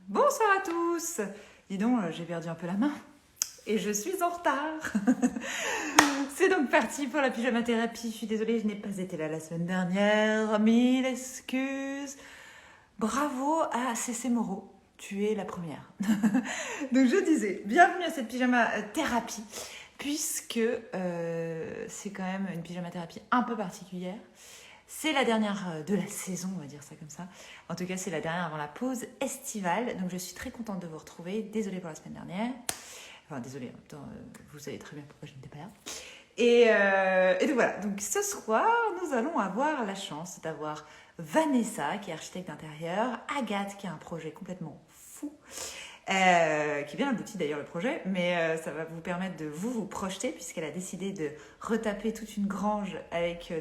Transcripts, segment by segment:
Bonsoir à tous. Dis donc, j'ai perdu un peu la main et je suis en retard. C'est donc parti pour la pyjama thérapie. Je suis désolée, je n'ai pas été là la semaine dernière. Mille excuses. Bravo à Cécé Moreau. Tu es la première. Donc je disais, bienvenue à cette pyjama thérapie, puisque c'est quand même une pyjama thérapie un peu particulière. C'est la dernière de la saison, on va dire ça comme ça. En tout cas, c'est la dernière avant la pause estivale. Donc, je suis très contente de vous retrouver. Désolée pour la semaine dernière. Enfin, désolée, en même temps, vous savez très bien pourquoi je n'étais pas là. Et donc, voilà. Donc, ce soir, nous allons avoir la chance d'avoir Vanessa, qui est architecte d'intérieur, Agathe, qui a un projet complètement fou, qui est bien abouti d'ailleurs le projet, mais ça va vous permettre de vous projeter, puisqu'elle a décidé de retaper toute une grange avec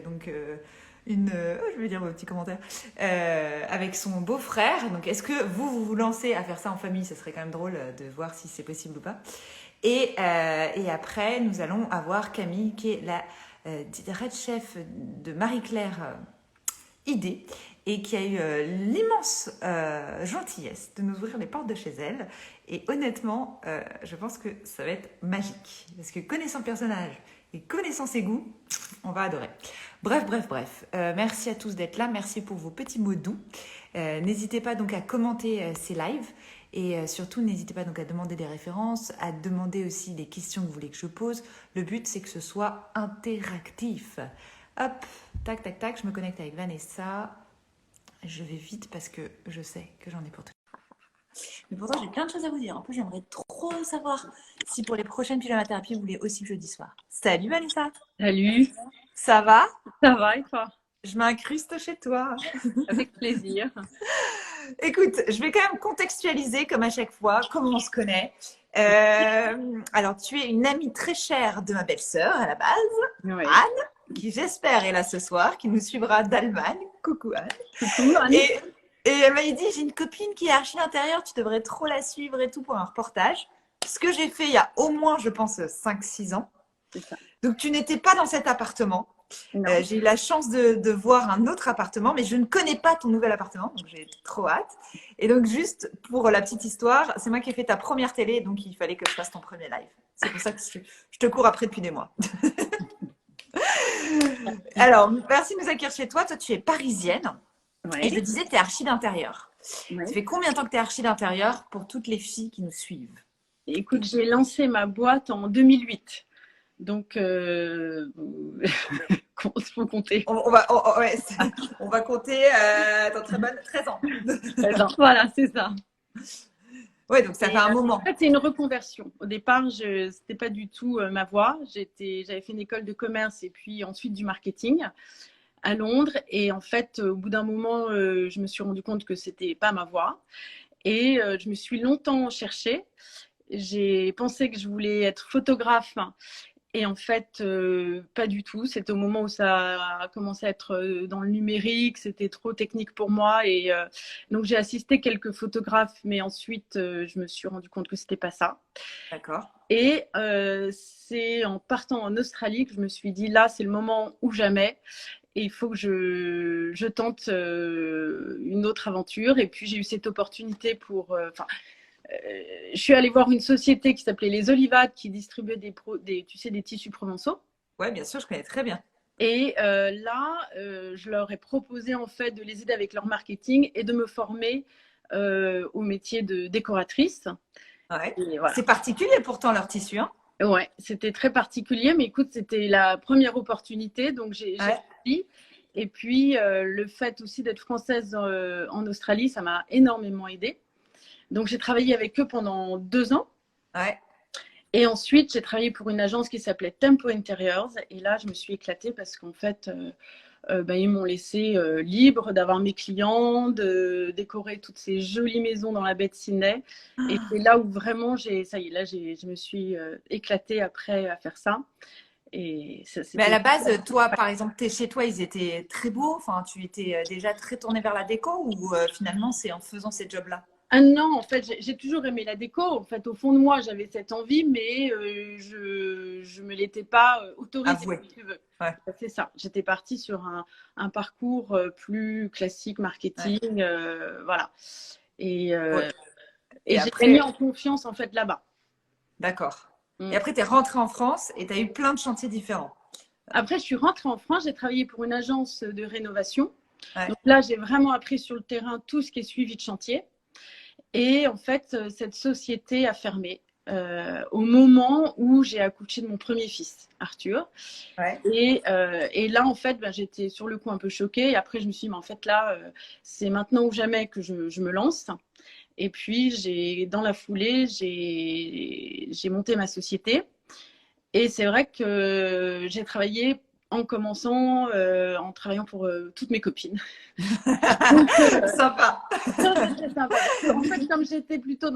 je vais dire vos petits commentaires, avec son beau-frère. Donc, est-ce que vous lancez à faire ça en famille? Ce serait quand même drôle de voir si c'est possible ou pas. Et après, nous allons avoir Camille, qui est la red chef de Marie-Claire idée et qui a eu l'immense gentillesse de nous ouvrir les portes de chez elle. Et honnêtement, je pense que ça va être magique. Parce que connaissant le personnage et connaissant ses goûts, on va adorer. Bref. Merci à tous d'être là. Merci pour vos petits mots doux. N'hésitez pas donc à commenter ces lives. Et surtout, n'hésitez pas donc à demander des références, à demander aussi des questions que vous voulez que je pose. Le but, c'est que ce soit interactif. Hop, tac, je me connecte avec Vanessa. Je vais vite parce que je sais que j'en ai pour tout. Mais pourtant, j'ai plein de choses à vous dire. En plus, j'aimerais trop savoir si pour les prochaines pyjama thérapies, vous voulez aussi le jeudi soir. Salut Vanessa. Salut, Ça va? ça va et toi? Je m'incruste chez toi. Avec plaisir. Écoute, je vais quand même contextualiser comme à chaque fois, comment on se connaît. Alors, tu es une amie très chère de ma belle-sœur à la base, Ouais. Anne, qui j'espère est là ce soir, qui nous suivra d'Allemagne. Coucou Anne. Coucou, Anne. Et elle m'a dit, j'ai une copine qui est archi d'intérieur, tu devrais trop la suivre et tout pour un reportage. Ce que j'ai fait il y a au moins, je pense, 5-6 ans. C'est ça. Donc, tu n'étais pas dans cet appartement. J'ai eu la chance de voir un autre appartement, mais je ne connais pas ton nouvel appartement, donc j'ai trop hâte. Et donc, juste pour la petite histoire, c'est moi qui ai fait ta première télé, donc il fallait que je fasse ton premier live. C'est pour ça que je te cours après depuis des mois. Alors, merci de nous accueillir chez toi. Toi, tu es parisienne. Ouais. Et je disais, tu es archi d'intérieur. Ouais. Ça fait combien de temps que tu es archi d'intérieur pour toutes les filles qui nous suivent? Écoute, j'ai lancé ma boîte en 2008. Donc, faut compter. On va compter dans très bonne 13 ans. Voilà, c'est ça. Oui, donc ça fait un moment. En fait, c'est une reconversion. Au départ, c'était pas du tout ma voie. J'avais fait une école de commerce et puis ensuite du marketing à Londres. Et en fait, au bout d'un moment, je me suis rendu compte que c'était pas ma voie. Et je me suis longtemps cherchée. J'ai pensé que je voulais être photographe. Et en fait, pas du tout. C'était au moment où ça a commencé à être dans le numérique. C'était trop technique pour moi. Et donc, j'ai assisté quelques photographes. Mais ensuite, je me suis rendu compte que c'était pas ça. D'accord. Et c'est en partant en Australie que je me suis dit, là, c'est le moment ou jamais. Et il faut que je tente une autre aventure. Et puis, j'ai eu cette opportunité pour... je suis allée voir une société qui s'appelait Les Olivades qui distribuait tu sais, des tissus provençaux. Oui, bien sûr, je connais très bien. Et là, je leur ai proposé en fait de les aider avec leur marketing et de me former au métier de décoratrice. Ouais. Voilà. C'est particulier pourtant leur tissu. Hein. Ouais, c'était très particulier, mais écoute, c'était la première opportunité, donc j'ai choisi. Et puis, le fait aussi d'être française en Australie, ça m'a énormément aidée. Donc, j'ai travaillé avec eux pendant 2 ans. Ouais. Et ensuite, j'ai travaillé pour une agence qui s'appelait Tempo Interiors. Et là, je me suis éclatée parce qu'en fait, ils m'ont laissé libre d'avoir mes clients, de décorer toutes ces jolies maisons dans la baie de Sydney. Et c'est là où vraiment, je me suis éclatée après à faire ça. Et ça, Mais à la base, toi, par exemple, chez toi, ils étaient très beaux. Enfin, tu étais déjà très tournée vers la déco ou finalement, c'est en faisant ces jobs-là? Ah non, en fait, j'ai toujours aimé la déco. En fait, au fond de moi, j'avais cette envie, mais je me l'étais pas autorisée, Avoué. si tu veux. Ouais. C'est ça. J'étais partie sur un parcours plus classique, marketing, voilà. Et Ouais. Et j'ai après, gagné en confiance, en fait, là-bas. d'accord. Et après, tu es rentrée en France et tu as eu plein de chantiers différents. Après, je suis rentrée en France, j'ai travaillé pour une agence de rénovation. Ouais. Donc là, j'ai vraiment appris sur le terrain tout ce qui est suivi de chantier. Et en fait, cette société a fermé au moment où j'ai accouché de mon premier fils, Arthur. Ouais. Et là, en fait, j'étais sur le coup un peu choquée. Et après, je me suis dit, mais en fait, là, c'est maintenant ou jamais que je me lance. Et puis, dans la foulée, j'ai monté ma société. Et c'est vrai que j'ai travaillé en commençant, en travaillant pour toutes mes copines. Donc, Sympa. c'était sympa. Parce que, en fait, comme j'étais plutôt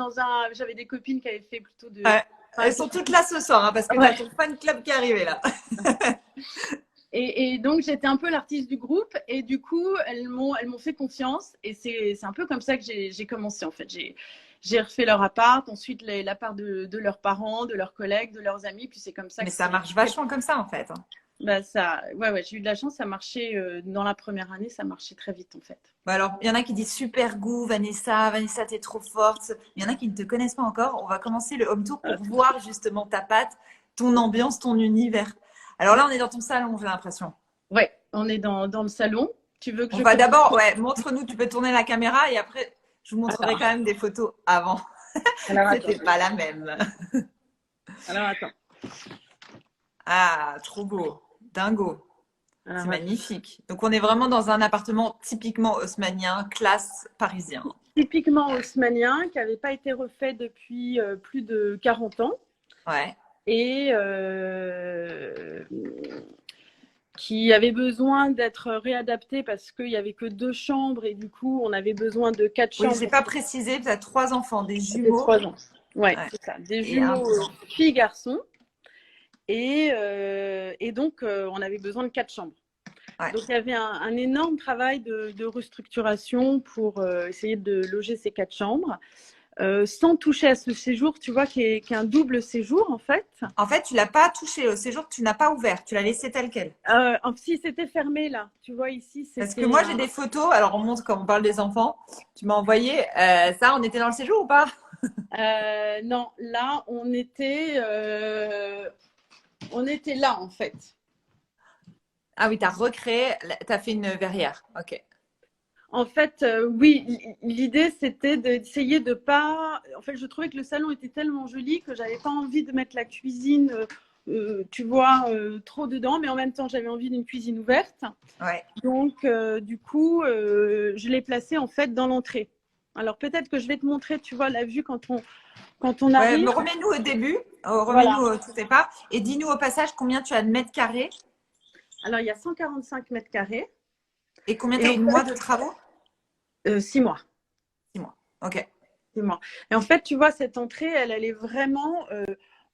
j'avais des copines qui avaient fait plutôt de. Ouais. Elles sont toutes là ce soir, hein, parce que tu as ton fan club qui est arrivé là. Et donc, j'étais un peu l'artiste du groupe. Et du coup, elles m'ont fait confiance. Et c'est un peu comme ça que j'ai commencé, en fait. J'ai refait leur appart, ensuite l'appart de leurs parents, de leurs collègues, de leurs amis. Puis c'est comme ça Mais que ça marche vachement comme ça, en fait. ouais, j'ai eu de la chance. Ça marchait dans la première année, ça marchait très vite, en fait. Bah alors, il y en a qui disent super goût, Vanessa, Vanessa, t'es trop forte. Il y en a qui ne te connaissent pas encore. On va commencer le home tour pour voir justement ta patte, ton ambiance, ton univers. Alors là, on est dans ton salon, j'ai l'impression. Ouais, on est dans le salon. Tu veux que On je va commence? d'abord, ouais, montre-nous, tu peux tourner la caméra et après, je vous montrerai quand même des photos avant. Alors, C'était pas la même. attends. Ah, trop beau. Dingo. Alors, C'est magnifique. Donc, on est vraiment dans un appartement typiquement haussmannien, classe parisien. typiquement haussmannien, qui n'avait pas été refait depuis plus de 40 ans. Ouais. Et qui avait besoin d'être réadapté parce qu'il n'y avait que 2 chambres et du coup, on avait besoin de 4 chambres. Oui, je n'ai pas précisé, tu as 3 enfants, des Des jumeaux. 3 ans. Ouais, Ouais. c'est ça. Des Et jumeaux filles-garçons. Et donc, on avait besoin de 4 chambres. Ouais. Donc, il y avait un énorme travail de restructuration pour essayer de loger ces 4 chambres. Sans toucher à ce séjour, tu vois, qui est un double séjour en fait. En fait, tu l'as pas touché au séjour, tu n'as pas ouvert, tu l'as laissé tel quel. Si c'était fermé là, tu vois ici. Parce que moi j'ai des photos, alors on montre quand on parle des enfants, tu m'as envoyé, ça on était dans le séjour ou pas? Non, là on était là en fait. Ah oui, tu as recréé, tu as fait une verrière, ok. En fait, oui, l'idée c'était d'essayer de pas. En fait, je trouvais que le salon était tellement joli que j'avais pas envie de mettre la cuisine, tu vois, trop dedans, mais en même temps, j'avais envie d'une cuisine ouverte. Ouais. Donc, du coup, je l'ai placée en fait dans l'entrée. Alors peut-être que je vais te montrer, tu vois, la vue quand on arrive. Ouais, remets-nous au début, remets-nous au tout départ, et dis-nous au passage combien tu as de mètres carrés. Alors, il y a 145 mètres carrés. Et combien tu as eu de mois de travaux? 6 mois. 6 mois, ok. 6 mois. Et en fait, tu vois, cette entrée, elle est vraiment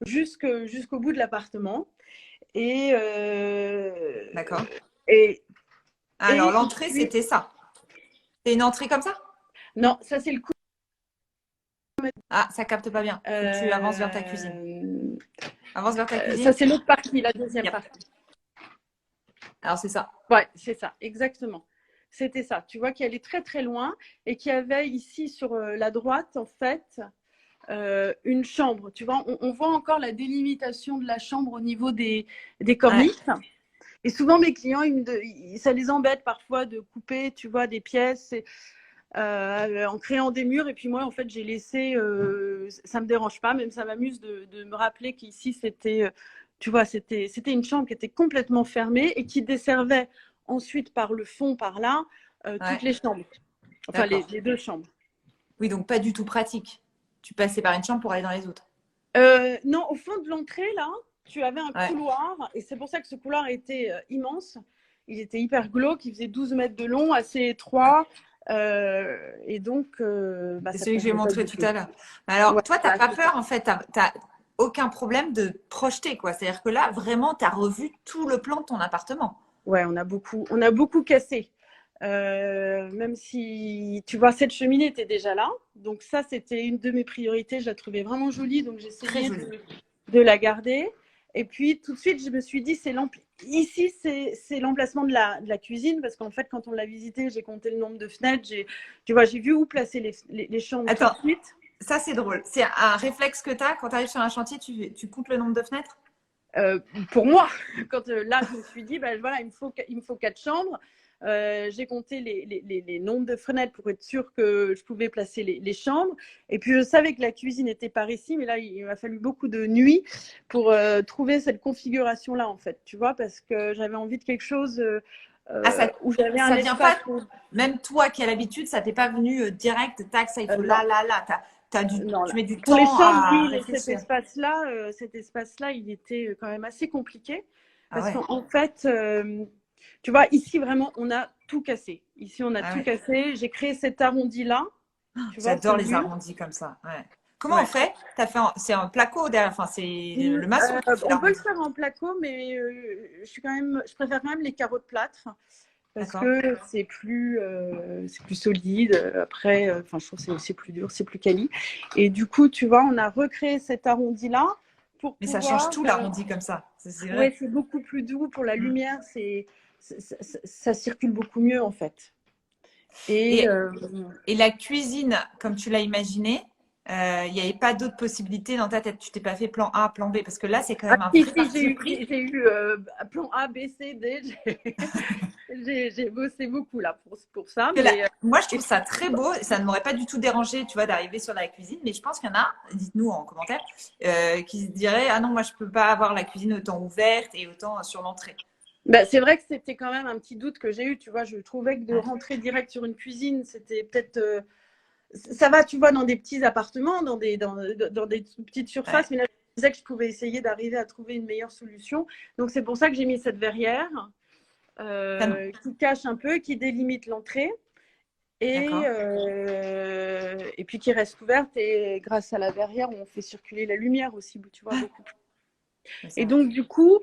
jusqu'au bout de l'appartement. Et d'accord. Alors, l'entrée, c'était ça. C'est une entrée comme ça? Non, ça, c'est le coup. Ah, ça capte pas bien. Faut que tu avances vers ta cuisine. Avance vers ta cuisine. Ça, c'est l'autre partie, la deuxième partie. Alors, c'est ça. Ouais, c'est ça, exactement. C'était ça. Tu vois qu'il allait très, très loin et qu'il y avait ici sur la droite, en fait, une chambre. Tu vois, on voit encore la délimitation de la chambre au niveau des corniches. Ouais. Et souvent, mes clients, ça les embête parfois de couper, tu vois, des pièces en créant des murs. Et puis moi, en fait, j'ai laissé, ça ne me dérange pas, même ça m'amuse de me rappeler qu'ici, c'était, tu vois, c'était une chambre qui était complètement fermée et qui desservait ensuite par le fond, par là, toutes les chambres. Enfin, les 2 chambres. Oui, donc pas du tout pratique. Tu passais par une chambre pour aller dans les autres. Non, au fond de l'entrée, là, tu avais un couloir. Et c'est pour ça que ce couloir était immense. Il était hyper glauque. Il faisait 12 mètres de long, assez étroit. Et donc, c'est celui que j'ai montré tout à l'heure. Alors, toi, tu n'as pas peur, en fait. Tu n'as aucun problème de projeter, quoi. C'est-à-dire que là, vraiment, tu as revu tout le plan de ton appartement. Ouais, on a beaucoup cassé. Même si, tu vois, cette cheminée était déjà là. Donc ça, c'était une de mes priorités. Je la trouvais vraiment jolie. Donc j'ai essayé de la garder. Et puis, tout de suite, je me suis dit, ici, c'est l'emplacement de la cuisine. Parce qu'en fait, quand on l'a visité, j'ai compté le nombre de fenêtres. Tu vois, j'ai vu où placer les chambres. Attends, tout de suite. Ça, c'est drôle. C'est un réflexe que tu as quand tu arrives sur un chantier, tu comptes le nombre de fenêtres? Pour moi, quand là, je me suis dit, ben, voilà, il me faut 4 chambres. J'ai compté les nombres de fenêtres pour être sûre que je pouvais placer les chambres. Et puis, je savais que la cuisine était par ici, mais là, il m'a fallu beaucoup de nuits pour trouver cette configuration-là, en fait, tu vois, parce que j'avais envie de quelque chose où j'avais un vient pas, espace. même toi qui as l'habitude, ça t'est pas venu direct, tac, ça il faut Non, là. non, Tu là. mets du Pour les temps chambres, à oui, mais réfléchir. cet espace-là, il était quand même assez compliqué. Ah Parce ouais, qu'en fait, tu vois, ici, vraiment, on a tout cassé. Ici, on a ah tout ouais. cassé. J'ai créé cet arrondi-là, tu vois, ce J'adore les mur. arrondis comme ça. Ouais. Comment on Ouais. fait? C'est un placo derrière, enfin, c'est le maçon qui fait On peut le l'arrondi. faire en placo, mais je préfère quand même les carreaux de plâtre parce D'accord. que c'est plus solide. Après, enfin, je trouve que c'est plus dur, c'est plus quali. Et du coup, tu vois, on a recréé cet arrondi-là pour Mais ça change pouvoir. tout l'arrondi comme ça. C'est Ouais, vrai. c'est beaucoup plus doux pour la Mm. lumière. Ça circule beaucoup mieux en fait. Et Et, et la cuisine, comme tu l'as imaginé, il n'y avait pas d'autres possibilités dans ta tête. Tu t'es pas fait plan A, plan B, parce que là, c'est quand ah, même un si, vrai si, parti pris. j'ai eu plan A, B, C, D. J'ai bossé beaucoup là pour ça. Mais Moi, je trouve et- ça très beau. Ça ne m'aurait pas du tout dérangé, tu vois, d'arriver sur la cuisine. Mais je pense qu'il y en a, dites-nous en commentaire, qui se diraient, ah non, moi, je peux pas avoir la cuisine autant ouverte et autant sur l'entrée. bah, c'est vrai que c'était quand même un petit doute que j'ai eu. Tu vois, je trouvais que de Ouais. rentrer direct sur une cuisine, c'était peut-être. Ça va, tu vois, dans des petits appartements, dans des petites Ouais. surfaces. Mais là, je disais que je pouvais essayer d'arriver à trouver une meilleure solution. Donc, c'est pour ça que j'ai mis cette verrière Ça- qui cache un peu, qui délimite l'entrée. D'accord. Et puis qui reste ouverte et grâce à la verrière on fait circuler la lumière aussi, tu vois, beaucoup plus. C'est Et vrai. donc du coup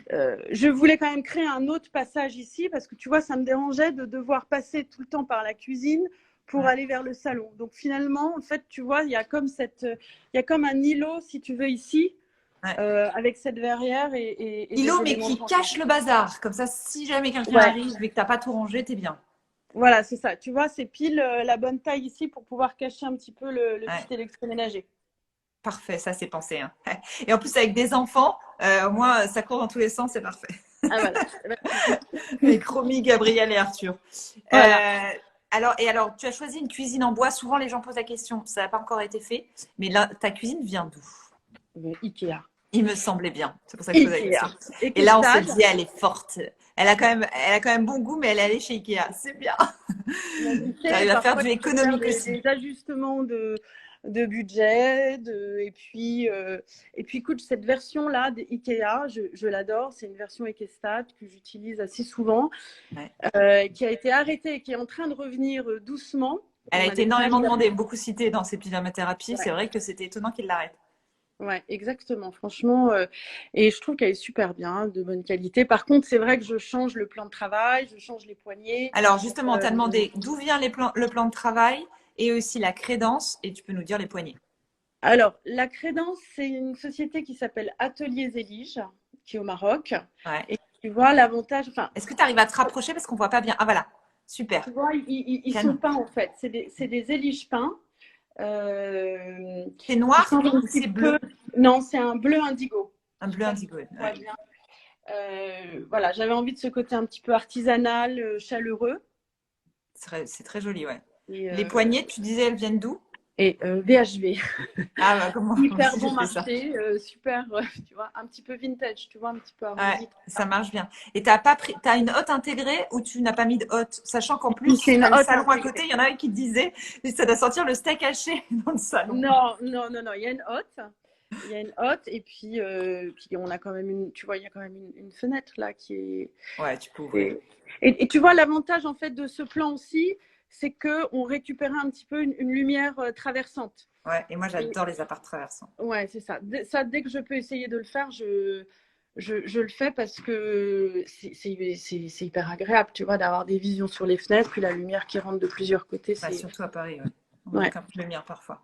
je voulais quand même créer un autre passage ici parce que tu vois ça me dérangeait de devoir passer tout le temps par la cuisine pour Ouais. aller vers le salon. Donc finalement en fait tu vois il y a comme un îlot si tu veux ici Ouais. avec cette verrière et des Îlot, mais éléments de qui rangement. cache le bazar. Comme ça, si jamais quelqu'un Ouais, arrive et que t'as pas tout rangé, t'es bien. voilà, c'est ça. Tu vois, c'est pile la bonne taille ici pour pouvoir cacher un petit peu le Ouais. petit électroménager. Parfait, ça c'est pensé, hein. Et en plus, avec des enfants, au moins, ça court dans tous les sens, c'est parfait. Ah voilà. Avec Romy, Gabriel et Arthur. Voilà. Alors, tu as choisi une cuisine en bois. Souvent, les gens posent la question. Ça n'a pas encore été fait. Mais là, ta cuisine vient d'où? Ikea. Il me semblait bien. C'est pour ça que je pose la Ikea. question. Et Et là, on se Kestad. dit, elle est forte. Elle a quand même bon goût, mais elle est allée chez Ikea. C'est bien. Mais tu Tu sais, arrives à faire parfois, du tu peux faire économique aussi. des ajustements de budget. Et puis, écoute, cette version-là d'IKEA, je l'adore. C'est une version Ekestad que j'utilise assez souvent, Ouais. qui a été arrêtée et qui est en train de revenir doucement. Elle a On a été des énormément fenêtres. demandée, beaucoup citée dans ses pyjamathérapies. C'est Ouais. vrai que c'était étonnant qu'il l'arrête. Ouais, exactement. Franchement, et je trouve qu'elle est super bien, de bonne qualité. Par contre, c'est vrai que je change le plan de travail, je change les poignées. Alors, justement, on t'a Euh, demandé d'où vient le plan de travail et aussi la crédence, et tu peux nous dire les poignées. alors, la Crédence, c'est une société qui s'appelle Ateliers Élige, qui est au Maroc. Ouais. Et tu vois, l'avantage, enfin, Est-ce que tu arrives à te rapprocher parce qu'on voit pas bien? Ah voilà, super. tu vois, ils sont Canon. peints en fait. C'est des éliges peints C'est qui noir changent un ou petit c'est peu. bleu? Non, c'est un bleu indigo. Un Je sais bleu pas si indigo. tu vois Ouais. bien. Voilà, j'avais envie de ce côté un petit peu artisanal, chaleureux. C'est très joli, ouais. Et, Les poignées, tu disais, elles viennent d'où? VHV. Ah bah comment moi Hyper aussi bon j'ai fait ça. marché, super, tu vois, un petit peu vintage, tu vois, un petit peu Ouais, arrondi. ça marche bien. Et t'as une hotte intégrée ou tu n'as pas mis de hotte? Sachant qu'en C'est plus, une t'as le hotte salon à intégrée. côté, il y en a un qui disait, ça doit sentir le steak haché dans le salon. Non, non, non, non, il y a une hotte. Il y a une hotte et puis on a quand même tu vois, il y a quand même une fenêtre là qui est. Ouais, tu peux ouvrir. Et, et tu vois, l'avantage en fait de ce plan aussi, c'est qu'on récupérait un petit peu une lumière traversante. Ouais, et moi Et, j'adore les apparts traversants. ouais, c'est ça. Dès que je peux essayer de le faire, je le fais parce que c'est hyper agréable, tu vois, d'avoir des visions sur les fenêtres, puis la lumière qui rentre de plusieurs côtés. Bah, surtout à Paris, ouais. On Ouais, manque un peu de lumière parfois.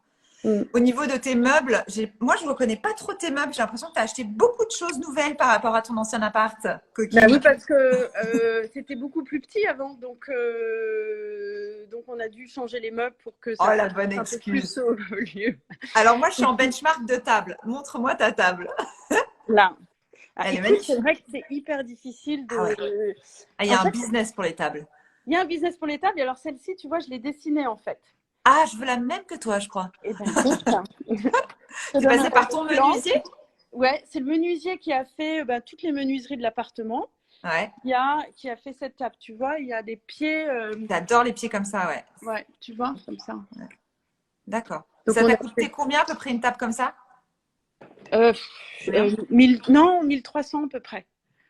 Mm. Au niveau de tes meubles, moi, je ne reconnais pas trop tes meubles. J'ai l'impression que tu as acheté beaucoup de choses nouvelles par rapport à ton ancien appart, Bah oui, coquine. parce que c'était beaucoup plus petit avant, donc on a dû changer les meubles pour que Oh, ça la fasse bonne un peu excuse. plus au lieu. Alors, moi, je suis en benchmark de table. Montre-moi ta table. Là. Ah, Elle est écoute, c'est magnifique. vrai que c'est hyper difficile Ah ouais. de. Ah, il y En a un fait, business pour les tables. il y a un business pour les tables, et alors celle-ci, tu vois, je l'ai dessinée en fait. Ah, je veux la même que toi, je crois. Et ben écoute, je te C'est donne passé un par ton plan. menuisier? Ouais, c'est le menuisier qui a fait toutes les menuiseries de l'appartement, Ouais. qui a fait cette table. Tu vois, il y a des pieds, J'adore les pieds comme ça, ouais. ouais, tu vois, comme ça. D'accord. Donc Ça on t'a a coûté fait combien à peu près une table comme ça? euh, Combien? 1300 à peu près.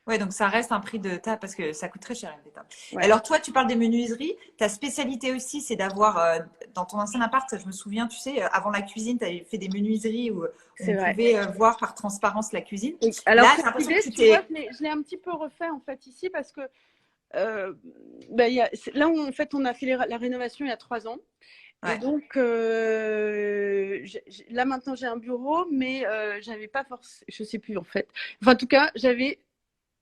Ouais, donc ça reste un prix de table parce que ça coûte très cher une tables. Ouais, Alors toi, tu parles des menuiseries. Ta spécialité aussi, c'est d'avoir dans ton ancien appart, je me souviens, tu sais, avant la cuisine, tu avais fait des menuiseries où c'est on vrai. pouvait voir par transparence la cuisine. Et alors Là, j'ai cette l'impression que idée, tu tu vois, t'es. je l'ai un petit peu refait en fait ici parce que là en fait on a fait la rénovation il y a 3 ans. Et Ouais. donc, là maintenant j'ai un bureau, mais j'avais pas forcément, je sais plus en fait. Enfin, en tout cas, j'avais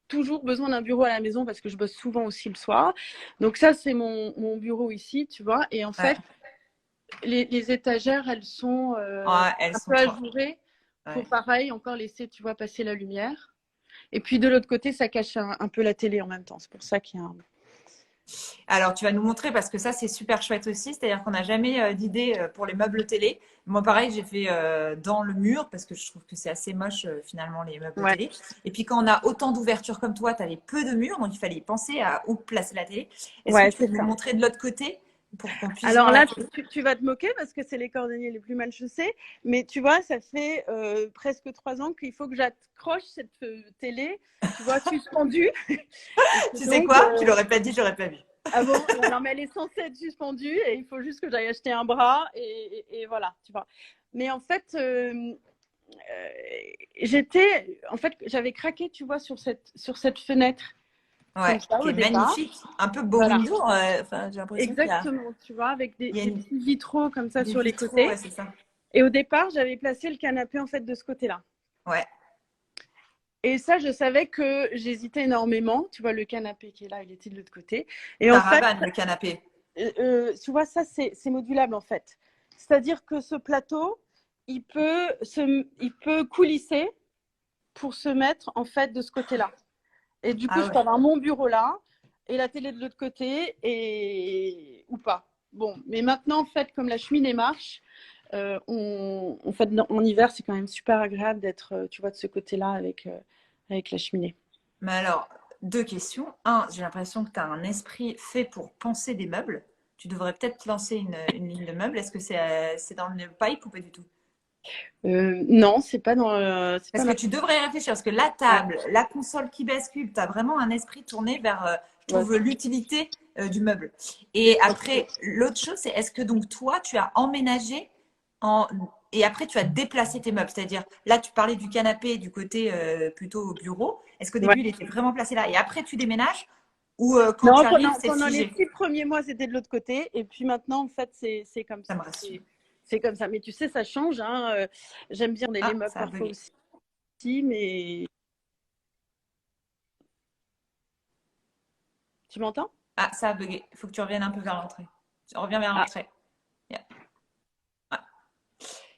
toujours besoin d'un bureau à la maison parce que je bosse souvent aussi le soir. Donc ça, c'est mon bureau ici, tu vois. Et en Ouais. fait, les étagères, elles sont Ouais, elles un sont peu trop. ajourées pour Ouais. pareil, encore laisser, tu vois, passer la lumière. Et puis de l'autre côté, ça cache un peu la télé en même temps. C'est pour ça qu'il y a un. Alors, tu vas nous montrer parce que ça, c'est super chouette aussi. C'est-à-dire qu'on n'a jamais d'idée pour les meubles télé. Moi, pareil, j'ai fait dans le mur parce que je trouve que c'est assez moche finalement les meubles Ouais, télé. Et puis, quand on a autant d'ouvertures comme toi, tu avais peu de murs, donc il fallait penser à où placer la télé. Est-ce que ouais, tu peux c'est nous ça. montrer de l'autre côté pour qu'on puisse Alors voir la là, télé? tu vas te moquer parce que c'est les cordonniers les plus mal chaussés, mais tu vois, ça fait presque 3 ans qu'il faut que j'accroche cette télé, tu vois, suspendue. Et que Tu sais donc, quoi? Tu l'aurais pas dit, j'aurais pas vu. ah bon, non, mais elle est censée être suspendue et il faut juste que j'aille acheter un bras et voilà, tu vois. Mais en fait, j'avais craqué, tu vois, sur cette fenêtre Ouais, comme ça qui au est départ. magnifique. Un peu beau Voilà, window. Enfin, j'ai l'impression qu'il y a, exactement, tu vois, avec il y a des petits vitraux comme ça des sur les vitraux. Ouais, côtés. c'est ça. Et au départ, j'avais placé le canapé en fait de ce côté-là. Ouais. Et ça, je savais que j'hésitais énormément. Tu vois, le canapé qui est là, il était de l'autre côté. Et en fait, Caravane, le canapé. tu vois, ça, c'est modulable en fait. C'est-à-dire que ce plateau, il peut coulisser pour se mettre en fait de ce côté-là. Et du coup, Ah je peux ouais. avoir mon bureau là et la télé de l'autre côté ou pas. Bon, mais maintenant, en fait, comme la cheminée marche, en fait, en hiver, c'est quand même super agréable d'être, tu vois, de ce côté-là avec la cheminée. Mais alors, deux questions. Un, j'ai l'impression que tu as un esprit fait pour penser des meubles. Tu devrais peut-être lancer une ligne de meubles. Est-ce que c'est dans le pipe ou pas du tout? Non, c'est pas c'est Parce pas que ma. tu devrais réfléchir. Parce que la Ouais, table, la console qui bascule, tu as vraiment un esprit tourné vers, je ouais, trouve, l'utilité du meuble. c'est Et ça. après, l'autre chose, c'est est-ce que donc toi, tu as emménagé en... et après, tu as déplacé tes meubles? C'est-à-dire, là, tu parlais du canapé du côté plutôt au bureau. Est-ce qu'au Ouais. début, il était vraiment placé là? Et après, tu déménages? Ou quand tu Non, arrives, pendant, c'est pendant les figé? 6 premiers mois, c'était de l'autre côté. Et puis maintenant, en fait, c'est comme Ça ça. me rassure. C'est comme ça. Mais tu sais, ça change. Hein. J'aime bien les Ah, meubles ça a parfois bugué. aussi, mais tu m'entends? Ah, ça a bugué. Il faut que tu reviennes un peu vers l'entrée. Reviens vers Ah, l'entrée. Yeah. Ah.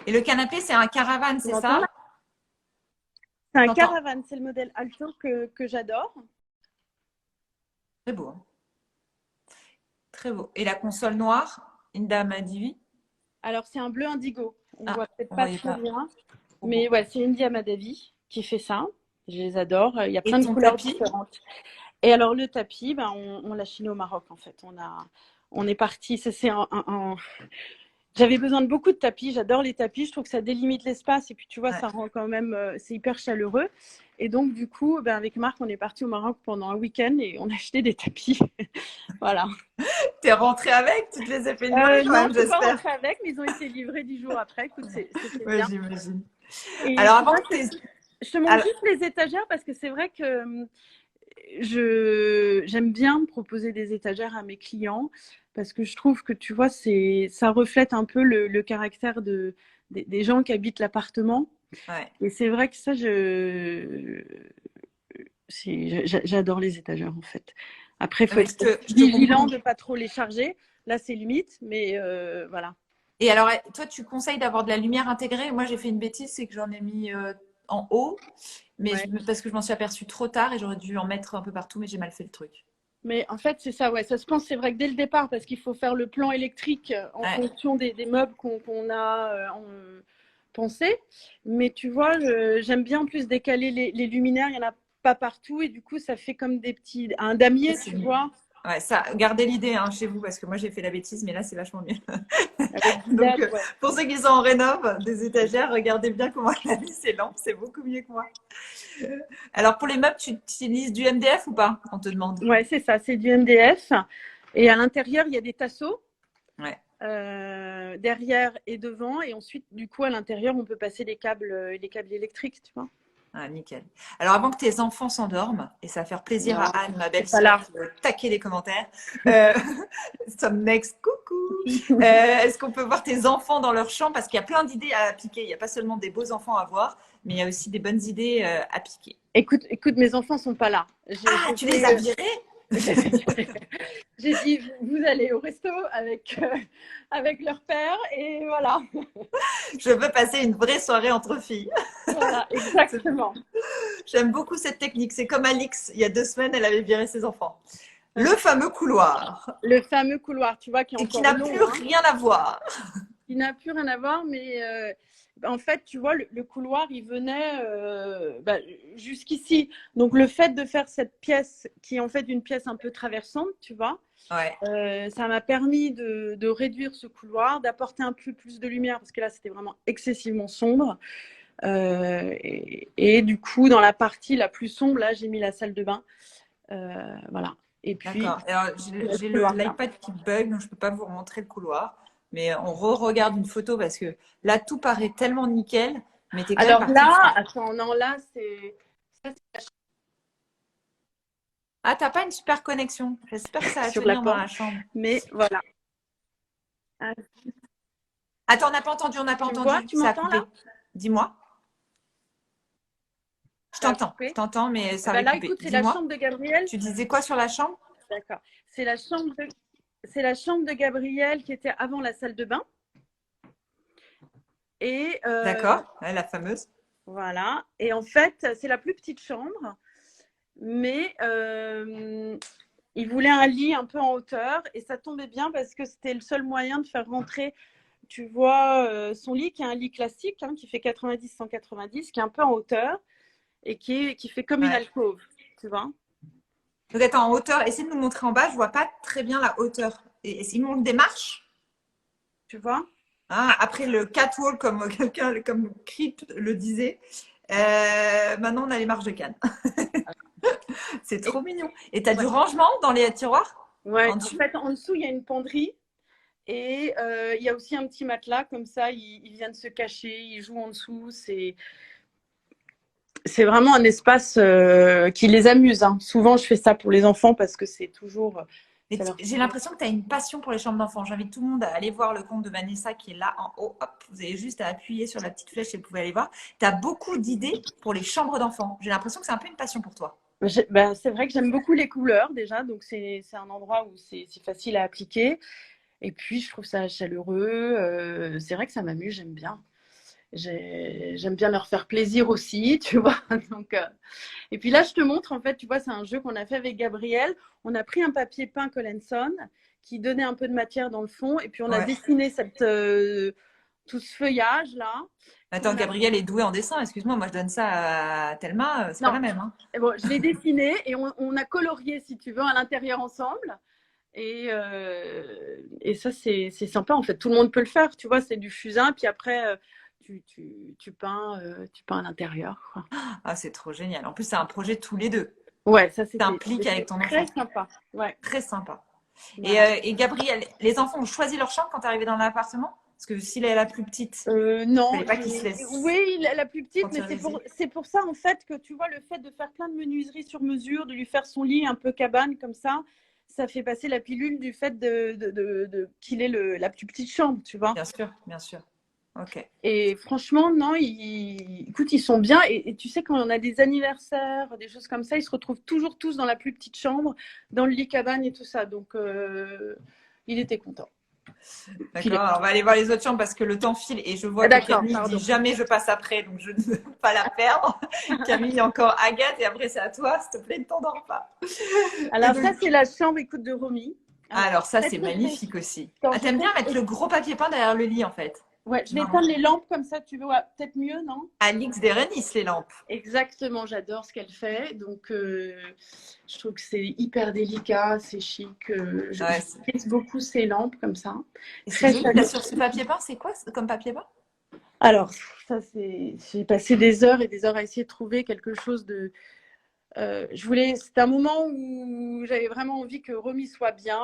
Et le canapé, c'est un caravane, tu c'est m'entends ça? là? C'est un T'entends? caravane. C'est le modèle Alto que j'adore. Très beau, hein. Très beau. Et la console noire, Inda Madivi? Alors, c'est un bleu indigo. On Ah, voit peut-être on pas voyait très pas. bien. Trop Mais beau. ouais, c'est India Madavi qui fait ça. Je les adore. Il y a Et plein de ton couleurs tapis? différentes. Et alors, le tapis, ben, on l'a chiné au Maroc, en fait. On est parti. C'est J'avais besoin de beaucoup de tapis. J'adore les tapis. Je trouve que ça délimite l'espace. Et puis, tu vois, Ouais. ça rend quand même. C'est hyper chaleureux. Et donc, du coup, ben, avec Marc, on est parti au Maroc pendant un week-end et on a acheté des tapis. Voilà. T'es rentré avec? Tu te les as fait livrer quand Non, même, je suis pas j'espère. rentrée avec, mais ils ont été livrés 10 jours après. Écoute, c'était Ouais, bien. j'imagine. Et Alors tu avant vois, que t'aies... je te montre Alors, juste les étagères parce que c'est vrai que j'aime bien proposer des étagères à mes clients parce que je trouve que, tu vois, ça reflète un peu le caractère des gens qui habitent l'appartement. Ouais. Et c'est vrai que ça, j'adore les étagères, en fait. Après, il Ah, faut mais être je te vigilant comprends. de ne pas trop les charger. Là, c'est limite, mais voilà. Et alors, toi, tu conseilles d'avoir de la lumière intégrée? Moi, j'ai fait une bêtise, c'est que j'en ai mis en haut, mais Ouais. parce que je m'en suis aperçue trop tard et j'aurais dû en mettre un peu partout, mais j'ai mal fait le truc. Mais en fait, c'est ça, ouais. Ça se pense, c'est vrai que dès le départ, parce qu'il faut faire le plan électrique en Ouais. fonction des meubles qu'on a pensé. Mais tu vois, j'aime bien en plus décaler les luminaires. Il n'y en a pas partout. Et du coup, ça fait comme un Ça, damier, c'est tu mieux. vois, Ouais, ça, gardez l'idée hein, chez vous, parce que moi, j'ai fait la bêtise, mais là, c'est vachement mieux. avec du Donc, LED, ouais. pour ceux qui sont en rénov, des étagères, regardez bien comment elle a mis ses lampes, c'est beaucoup mieux que moi. Alors, pour les meubles, tu utilises du MDF ou pas? On te demande. Ouais, c'est ça, c'est du MDF. Et à l'intérieur, il y a des tasseaux. Ouais. Derrière et devant, et ensuite du coup à l'intérieur on peut passer les câbles électriques, tu vois. Ah, nickel. Alors, avant que tes enfants s'endorment, et ça va faire plaisir à Non, Anne, ma c'est pas belle-sœur, là. qui va taquer les commentaires. Euh, Some next, coucou. Est-ce qu'on peut voir tes enfants dans leur champ? Parce qu'il y a plein d'idées à piquer. Il n'y a pas seulement des beaux enfants à voir, mais il y a aussi des bonnes idées à piquer. Écoute, mes enfants sont pas là. Ah, tu les as virés? J'ai dit vous allez au resto avec leur père et voilà. Je veux passer une vraie soirée entre filles. Voilà, exactement. J'aime beaucoup cette technique. C'est comme Alix, il y a 2 semaines, elle avait viré ses enfants. Le fameux couloir. Le fameux couloir, tu vois, qui est Et qui encore n'a long, plus hein, rien à voir. qui n'a plus rien à voir, mais en fait, tu vois, le couloir, il venait jusqu'ici. Donc, le fait de faire cette pièce, qui est en fait une pièce un peu traversante, tu vois, Ouais. ça m'a permis de réduire ce couloir, d'apporter un peu plus de lumière, parce que là, c'était vraiment excessivement sombre. Et du coup, dans la partie la plus sombre, là, j'ai mis la salle de bain. Voilà. Et puis, D'accord. Alors, j'ai l'iPad qui bug, donc je ne peux pas vous remontrer le couloir. Mais on re-regarde une photo parce que là, tout paraît tellement nickel. Mais tu es quand même alors parti de là, ça. attends, non, là, c'est Ah, t'as pas une super connexion. J'espère que ça va sur la tenir dans porte. la chambre. Mais voilà. Ah, Attends, on n'a pas entendu, on n'a pas tu me vois? entendu. Tu Ça a m'entends là? coupé. Dis-moi. Ça a Je coupé. t'entends, mais ça Ben avait là, coupé. écoute, c'est la Dis-moi. chambre de Gabriel. Tu disais quoi sur la chambre? D'accord. C'est la chambre de... C'est la chambre de Gabriel qui était avant la salle de bain. Et D'accord. Ouais, la fameuse. voilà. Et en fait, c'est la plus petite chambre. Mais il voulait un lit un peu en hauteur. Et ça tombait bien parce que c'était le seul moyen de faire rentrer, tu vois, son lit, qui est un lit classique, hein, qui fait 90-190, qui est un peu en hauteur et qui fait comme une Ouais. alcôve, tu vois. Vous êtes en hauteur. Essayez de nous montrer en bas. Je vois pas très bien la hauteur. Et il monte des marches. Tu vois. Hein, après le catwalk, comme quelqu'un, comme Crip le disait. Maintenant, on a les marches de Cannes. C'est Et, trop mignon. Et tu as ouais. du rangement dans les tiroirs Ouais. en En dessous? fait, en dessous, il y a une penderie. Et il y a aussi un petit matelas, comme ça, ils viennent se cacher, ils jouent en dessous. C'est vraiment un espace qui les amuse, hein. Souvent, je fais ça pour les enfants parce que c'est toujours. J'ai l'impression que tu as une passion pour les chambres d'enfants. J'invite tout le monde à aller voir le compte de Vanessa qui est là en haut. Hop, vous avez juste à appuyer sur la petite flèche et vous pouvez aller voir. Tu as beaucoup d'idées pour les chambres d'enfants. J'ai l'impression que c'est un peu une passion pour toi. Ben, c'est vrai que j'aime beaucoup les couleurs déjà, donc c'est un endroit où c'est facile à appliquer. Et puis, je trouve ça chaleureux. C'est vrai que ça m'amuse, j'aime bien. J'aime bien leur faire plaisir aussi, tu vois. Donc, et puis là, je te montre, en fait, tu vois, c'est un jeu qu'on a fait avec Gabriel. On a pris un papier peint Collinson qui donnait un peu de matière dans le fond, et puis on a Ouais. dessiné tout ce feuillage-là. Attends, Gabriel est doué en dessin. Excuse-moi, moi je donne ça à Thelma. C'est pas la Non, même. Hein. bon, je l'ai dessiné et on a colorié, si tu veux, à l'intérieur ensemble. Et ça, c'est sympa, en fait. Tout le monde peut le faire, tu vois, c'est du fusain, puis après, tu peins à l'intérieur, quoi. Ah, c'est trop génial. En plus, c'est un projet tous les deux. Ouais, ça c'était T'impliques avec ton enfant. très sympa. Ouais. Très sympa. Voilà. Et Gabriel, les enfants ont choisi leur chambre quand tu es arrivé dans l'appartement? Parce que s'il est la plus petite, Non, fallait pas qu'il se laisse oui, la plus petite, mais sentir c'est pour ça en fait que tu vois le fait de faire plein de menuiseries sur mesure, de lui faire son lit un peu cabane comme ça fait passer la pilule du fait qu'il ait la plus petite chambre, tu vois. Bien sûr, bien sûr. Ok. Et franchement, non, écoute, ils sont bien. Et tu sais, quand on a des anniversaires, des choses comme ça, ils se retrouvent toujours tous dans la plus petite chambre, dans le lit cabane et tout ça. Donc, il était content. D'accord, alors on va aller voir les autres chambres parce que le temps file et je vois Ah, que d'accord, Camille pardon. dit jamais je passe après, donc je ne veux pas la perdre. Camille, encore Agathe et après c'est à toi, s'il te plaît, ne t'endors pas. Alors, donc... ça, c'est la chambre, écoute, de Romy. Alors ça, c'est magnifique aussi. Ah, t'aimes bien mettre le gros papier peint derrière le lit en fait. Ouais, je vais éteindre les lampes comme ça, tu vois, peut-être mieux, non? Alix Derenis, les lampes. Exactement, j'adore ce qu'elle fait. Donc, je trouve que c'est hyper délicat, c'est chic. J'utilise beaucoup ces lampes comme ça. C'est joli. Là, sur ce papier peint, c'est quoi comme papier peint? Alors, ça, j'ai passé des heures et des heures à essayer de trouver quelque chose de. C'était un moment où j'avais vraiment envie que Romy soit bien.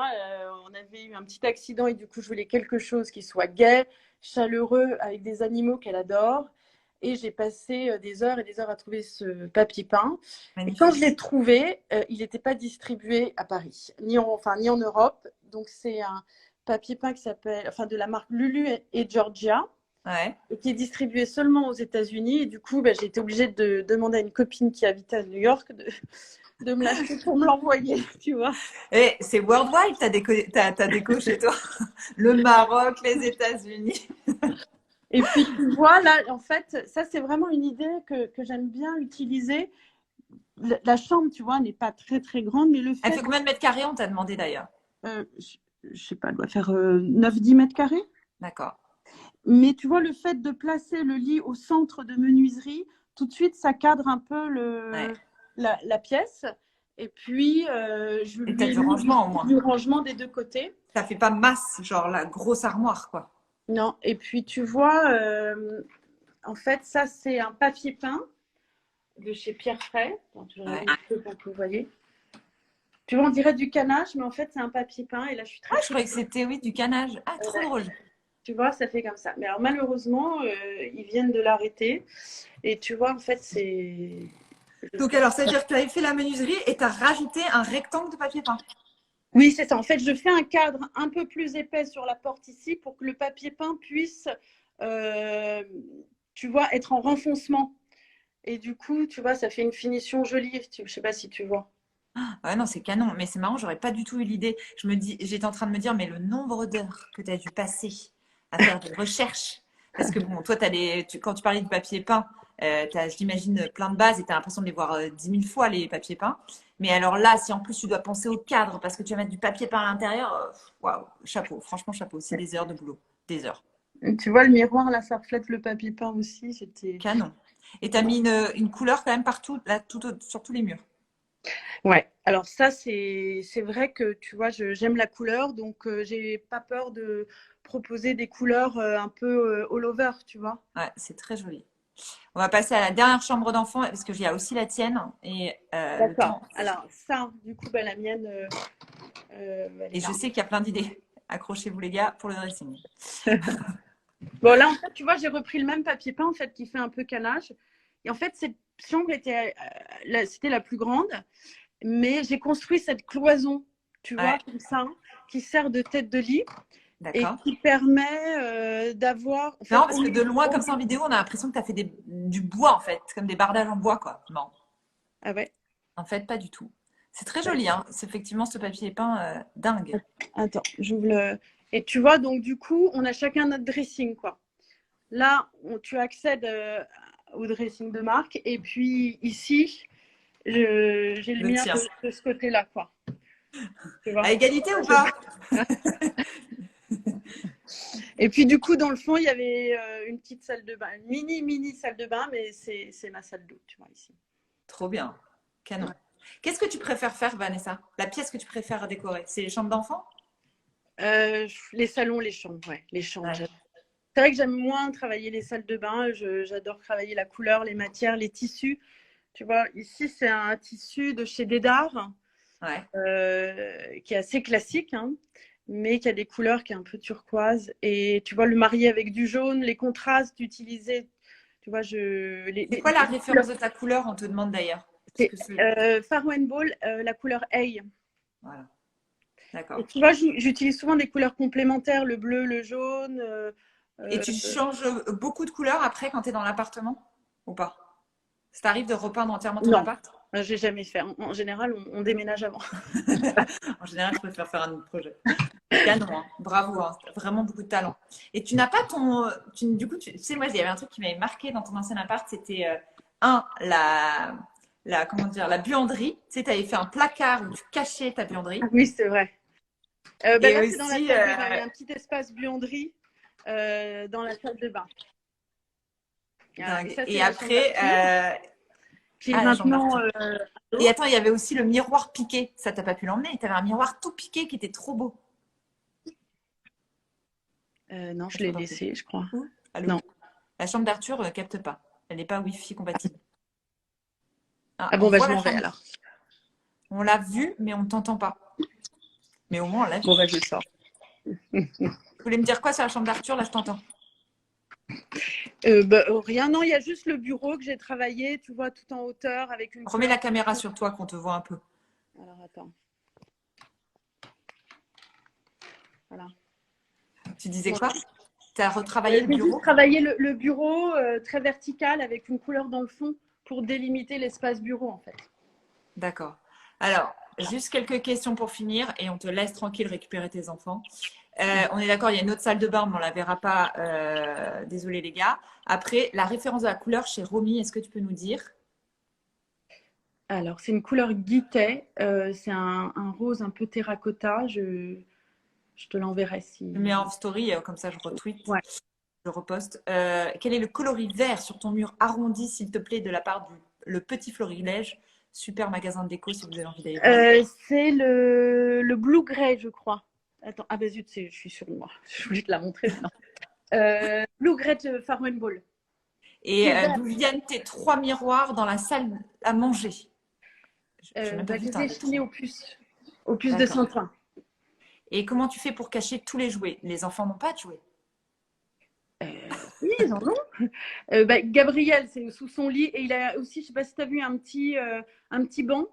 On avait eu un petit accident et du coup, je voulais quelque chose qui soit gai, chaleureux, avec des animaux qu'elle adore. Et j'ai passé des heures et des heures à trouver ce papier peint. Et quand je l'ai trouvé, il n'était pas distribué à Paris, ni en Europe. Donc, c'est un papier peint qui s'appelle, de la marque Lulu et Georgia. Ouais. Et qui est distribué seulement aux États-Unis. Et du coup, j'ai été obligée de demander à une copine qui habitait à New York de me l'acheter pour me l'envoyer, tu vois. Et c'est worldwide, t'as déco chez toi. Le Maroc, les États-Unis. Et puis, tu vois, là, en fait, ça, c'est vraiment une idée que j'aime bien utiliser. La chambre, tu vois, n'est pas très, très grande, mais le fait… Elle fait combien de mètres carrés, on t'a demandé d'ailleurs? Je sais pas, elle doit faire 9-10 mètres carrés. D'accord. Mais tu vois, le fait de placer le lit au centre de menuiserie, tout de suite, ça cadre un peu la pièce. Et puis, je lui ai du rangement au moins. Du rangement des deux côtés. Ça fait pas masse, genre la grosse armoire, quoi. Non, et puis tu vois, en fait, ça, c'est un papier peint de chez Pierre Fray. Attends, je regarde un peu pour que vous voyez. Tu vois, on dirait du canage, mais en fait, c'est un papier peint. Et là, je suis très… je croyais que c'était, oui, du canage. Ah, trop drôle. Tu vois, ça fait comme ça. Mais alors, malheureusement, ils viennent de l'arrêter. Et tu vois, en fait, c'est… Donc, alors, c'est-à-dire que tu avais fait la menuiserie et tu as rajouté un rectangle de papier peint. Oui, c'est ça. En fait, je fais un cadre un peu plus épais sur la porte ici pour que le papier peint puisse, tu vois, être en renfoncement. Et du coup, tu vois, ça fait une finition jolie. Je ne sais pas si tu vois. Ah, ouais, non, c'est canon. Mais c'est marrant, j'aurais pas du tout eu l'idée. J'étais en train de me dire, mais le nombre d'heures que tu as dû passer à faire des recherches. Parce que bon, toi, quand tu parlais du papier peint, tu as, j'imagine, plein de bases et tu as l'impression de les voir 10 000 fois, les papiers peints. Mais alors là, si en plus tu dois penser au cadre parce que tu vas mettre du papier peint à l'intérieur, waouh, chapeau, franchement, chapeau. C'est des heures de boulot. Des heures. Et tu vois, le miroir, là, ça reflète le papier peint aussi. C'était canon. Et tu as mis une couleur quand même partout, là, sur tous les murs. Ouais, alors ça, c'est vrai que tu vois, j'aime la couleur, donc j'ai pas peur de proposer des couleurs un peu all over, tu vois. Ouais, c'est très joli. On va passer à la dernière chambre d'enfant parce que y a aussi la tienne. Et d'accord. Alors ça, du coup, la mienne. Et je sais qu'il y a plein d'idées. Accrochez-vous les gars pour le dressing. Bon, là, en fait, tu vois, j'ai repris le même papier peint en fait qui fait un peu canage. Et en fait, cette chambre c'était la plus grande. Mais j'ai construit cette cloison, tu vois, comme ça, qui sert de tête de lit et qui permet d'avoir… Non, parce que de loin, comme ça en vidéo, on a l'impression que tu as fait du bois, en fait, comme des bardages en bois, quoi. Non. Ah ouais? En fait, pas du tout. C'est très joli, hein. C'est effectivement ce papier peint dingue. Attends, j'ouvre le… Et tu vois, donc du coup, on a chacun notre dressing, quoi. Là, tu accèdes au dressing de marque et puis ici… j'ai le mien de ce côté-là, quoi. À égalité ou pas? Et puis du coup, dans le fond, il y avait une petite salle de bain, une mini salle de bain, mais c'est ma salle d'eau, tu vois, ici. Trop bien, canon. Ouais. Qu'est-ce que tu préfères faire, Vanessa? La pièce que tu préfères décorer, c'est les chambres d'enfants? Les salons, les chambres, ouais, les chambres. Ouais. C'est vrai que j'aime moins travailler les salles de bain. J'adore travailler la couleur, les matières, les tissus. Tu vois, ici, c'est un tissu de chez Dédar, qui est assez classique. Hein. mais qui a des couleurs qui est un peu turquoise. Et tu vois, le marier avec du jaune, les contrastes utilisés, tu vois, C'est quoi la référence de ta couleur, on te demande d'ailleurs? c'est Faro Ball, la couleur A. Voilà, Et d'accord. tu vois, j'utilise souvent des couleurs complémentaires, le bleu, le jaune. Et tu changes beaucoup de couleurs après quand tu es dans l'appartement ou pas? Ça t'arrive de repeindre entièrement ton Non, appart? j'ai jamais fait. En général, on déménage avant. En général, je préfère faire un autre projet. Canon, hein. Bravo, hein. Vraiment beaucoup de talent. Et tu n'as pas ton. Du coup, tu sais, moi, il y avait un truc qui m'avait marqué dans ton ancien appart, c'était comment dire, la buanderie. Tu sais, tu avais fait un placard où tu cachais ta buanderie. Oui, c'est vrai. Et Là, c'est dans la aussi, salle de bain. Il y a un petit espace buanderie dans la salle de bain. Voilà. Et dingue. ça, c'est Et la chambre après, d'Arthur, qui est la chambre maintenant. d'Arthur. Et attends, il y avait aussi le miroir piqué. Ça, t'as pas pu l'emmener. Tu avais un miroir tout piqué qui était trop beau. Non, je La l'ai chambre d'Arthur. laissé, je crois. Allô? Non. La chambre d'Arthur ne capte pas. Elle n'est pas Wi-Fi compatible. Ah, Ah on bon, bah, voit je la m'en vais chambre. alors. On l'a vue, mais on ne t'entend pas. Mais au moins, on l'a vue. Bon, bah, je sors. Tu voulais me dire quoi sur la chambre d'Arthur? Là, je t'entends. Rien, non, il y a juste le bureau que j'ai travaillé, tu vois, tout en hauteur avec une Remets couleur. la caméra sur toi qu'on te voit un peu. Alors, attends. Voilà. Tu disais Bon. quoi? Tu as retravaillé le J'ai bureau? juste travaillé le bureau très vertical avec une couleur dans le fond pour délimiter l'espace bureau, en fait. D'accord. Alors, juste quelques questions pour finir et on te laisse tranquille récupérer tes enfants. On est d'accord, il y a une autre salle de bain, mais on ne la verra pas. Désolé les gars. Après, la référence de la couleur chez Romy, est-ce que tu peux nous dire? Alors, c'est une couleur guittet. C'est un rose un peu terracotta. Je te l'enverrai si. Je mets en story, comme ça je retweet, Ouais. je reposte. Quel est le coloris vert sur ton mur arrondi, s'il te plaît, de la part du Le Petit Florilège? Super magasin de déco si vous avez envie d'aller voir. C'est le blue gray, je crois. Attends, ah bah zut, je suis sur moi. Je voulais te la montrer maintenant. Blue gray de Faro Ball. Et d'où viennent tes 3 miroirs dans la salle à manger? J'ai même pas vu Je que les t'en ai avais chinés 3. au puce de D'accord. Saint-Ouen. Et comment tu fais pour cacher tous les jouets? Les enfants n'ont pas de jouets. Oui, ils en ont. Gabriel, c'est sous son lit. Et il a aussi, je sais pas si tu as vu, un petit banc.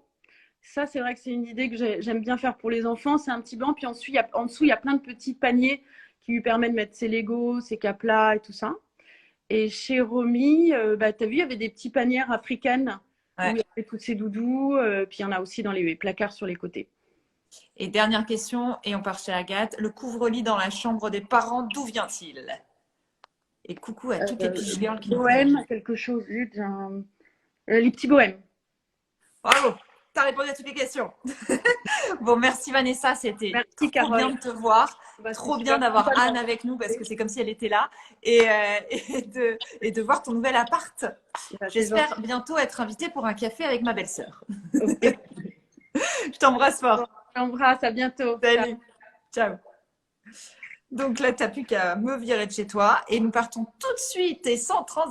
Ça, c'est vrai que c'est une idée que j'aime bien faire pour les enfants. C'est un petit banc. Puis ensuite, en dessous, il y a plein de petits paniers qui lui permettent de mettre ses Legos, ses caplas et tout ça. Et chez Romy, tu as vu, il y avait des petits paniers africaines où Ouais. il y avait tous ses doudous. Puis il y en a aussi dans les placards sur les côtés. Et dernière question, et on part chez Agathe. Le couvre-lit dans la chambre des parents, d'où vient-il? Et coucou à toutes les pige girls qui nous regardent. Bohème, quelque chose. Les petits bohèmes. Bravo, t'as répondu à toutes les questions. Bon, merci Vanessa, c'était Merci, trop bien Carole. de te voir. Bah, Trop c'est bien super d'avoir sympa de Anne avec nous parce que c'est comme si elle était là et de voir ton nouvel appart. Bah, c'est J'espère bientôt être invitée pour un café avec ma belle-sœur. gentil. Je t'embrasse fort. Je t'embrasse, à bientôt. Salut. Ciao. Donc là, tu n'as plus qu'à me virer de chez toi et nous partons tout de suite et sans transition